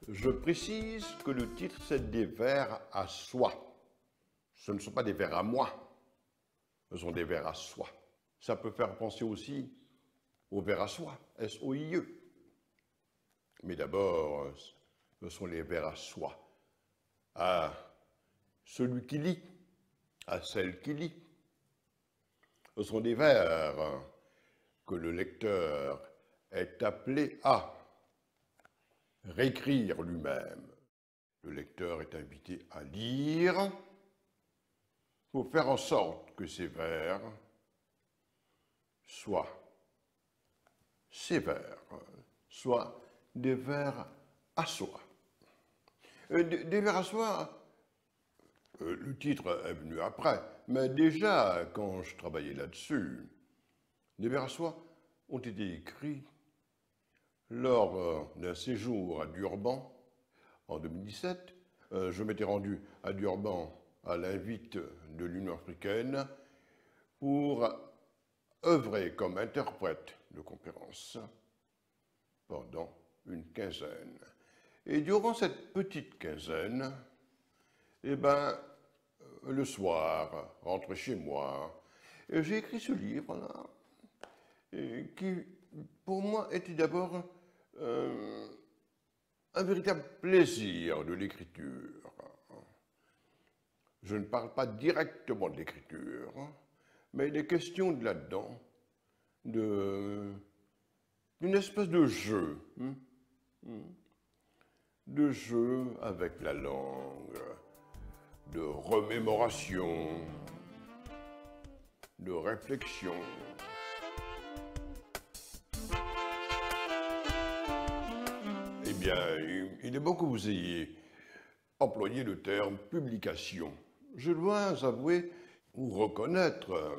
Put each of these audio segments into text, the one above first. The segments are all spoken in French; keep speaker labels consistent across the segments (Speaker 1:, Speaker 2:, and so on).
Speaker 1: Je précise que le titre, c'est des vers à soi. Ce ne sont pas des vers à moi, ce sont des vers à soi. Ça peut faire penser aussi aux vers à soi, S-O-I-E. Mais d'abord, ce sont les vers à soi, à celui qui lit, à celle qui lit. Ce sont des vers que le lecteur est appelé à réécrire lui-même. Le lecteur est invité à lire pour faire en sorte que ces vers soient sévères, soient des vers à soi. Des vers à soi, le titre est venu après, mais déjà, quand je travaillais là-dessus, des vers à soi ont été écrits lors d'un séjour à Durban en 2017. Je m'étais rendu à Durban à l'invite de l'Union africaine pour œuvrer comme interprète de conférences pendant une quinzaine. Et durant cette petite quinzaine, le soir, rentré chez moi, j'ai écrit ce livre-là, qui, pour moi, était d'abord un véritable plaisir de l'écriture. Je ne parle pas directement de l'écriture, mais il est question de là-dedans d'une espèce de jeu, de jeu avec la langue, de remémoration, de réflexion. Eh bien, il est bon que vous ayez employé le terme publication. Je dois avouer ou reconnaître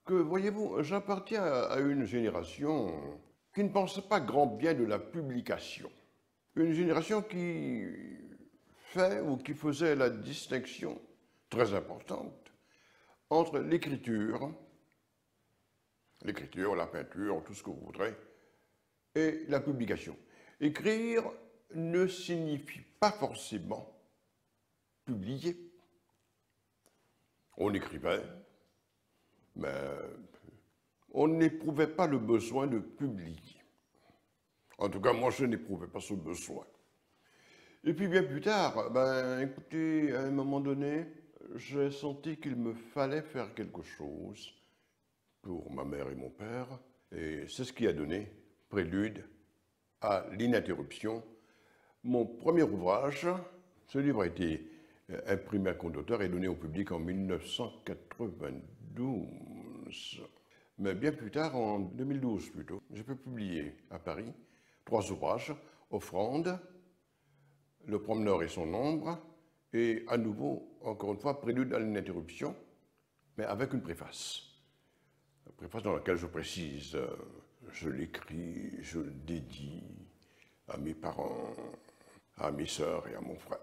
Speaker 1: que, voyez-vous, j'appartiens à une génération qui ne pense pas grand bien de la publication. Une génération qui fait ou qui faisait la distinction très importante entre l'écriture, la peinture, tout ce que vous voudrez, et la publication. Écrire ne signifie pas forcément publier. On écrivait, mais on n'éprouvait pas le besoin de publier. En tout cas, moi, je n'éprouvais pas ce besoin. Et puis bien plus tard, écoutez, à un moment donné, j'ai senti qu'il me fallait faire quelque chose pour ma mère et mon père, et c'est ce qui a donné Prélude à l'interruption. Mon premier ouvrage, ce livre a été imprimé à compte d'auteur et donné au public en 1992. Mais bien plus tard, en 2012 plutôt, j'ai pu publier à Paris 3 ouvrages, Offrande, Le promeneur et son ombre, et à nouveau, encore une fois, Prélude à l'interruption, mais avec une préface. Une préface dans laquelle je précise, je l'écris, je le dédie à mes parents, à mes sœurs et à mon frère,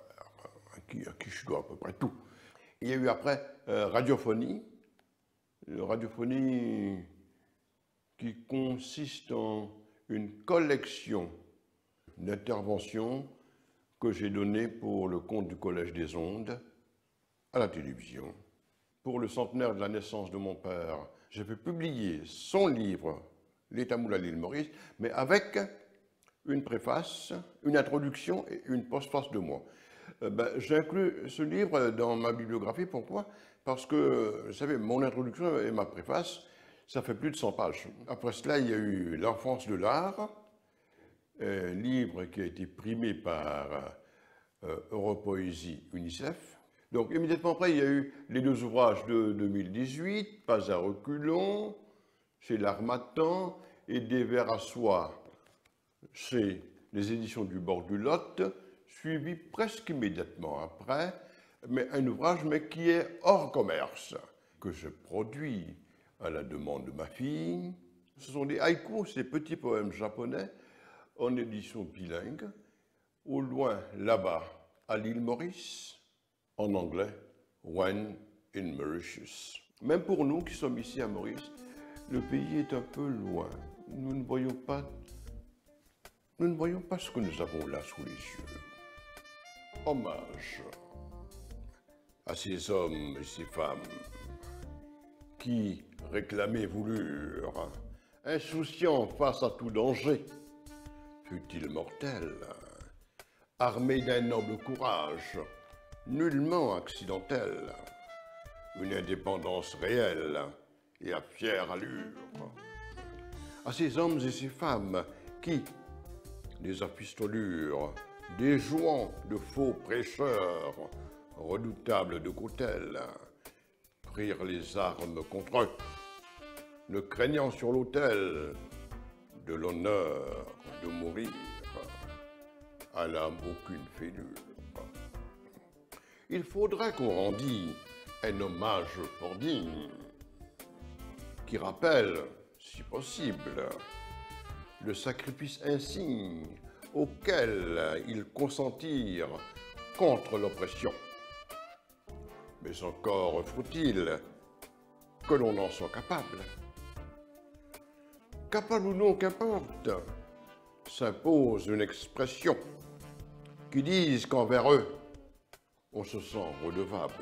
Speaker 1: à qui je dois à peu près tout. Il y a eu après Radiophonie, Radiophonie qui consiste en une collection d'interventions que j'ai données pour le compte du Collège des Ondes à la télévision. Pour le centenaire de la naissance de mon père, j'ai fait publier son livre, Les Tamouls à l'île Maurice, mais avec une préface, une introduction et une postface de moi. J'ai inclus ce livre dans ma bibliographie. Pourquoi? Parce que, vous savez, mon introduction et ma préface, ça fait plus de 100 pages. Après cela, il y a eu L'enfance de l'art, livre qui a été primé par Europoésie UNICEF. Donc immédiatement après, il y a eu les 2 ouvrages de 2018, Pas à reculons, chez l'Harmattan, et Des vers à soi, chez les éditions du Bord du Lot, suivi presque immédiatement après, mais un ouvrage mais qui est hors commerce, que je produis à la demande de ma fille. Ce sont des haïkus, ces petits poèmes japonais, en édition bilingue, Au loin, là-bas, à l'île Maurice, en anglais, When in Mauritius. Même pour nous qui sommes ici à Maurice, le pays est un peu loin. Nous ne voyons pas ce que nous avons là sous les yeux. Hommage à ces hommes et ces femmes qui réclamaient voulurent, insouciants face à tout danger, fut-il mortel, armés d'un noble courage, nullement accidentel, une indépendance réelle et à fière allure. À ces hommes et ces femmes qui, des apistolures, déjouant de faux prêcheurs, redoutables de cautèle, prirent les armes contre eux, ne craignant sur l'autel de l'honneur de mourir, à l'âme aucune fêlure. Il faudrait qu'on rendît un hommage fort digne, qui rappelle, si possible, le sacrifice insigne auquel ils consentirent contre l'oppression. Mais encore faut-il que l'on en soit capable. Capable ou non, qu'importe, s'impose une expression qui dise qu'envers eux, on se sent redevable.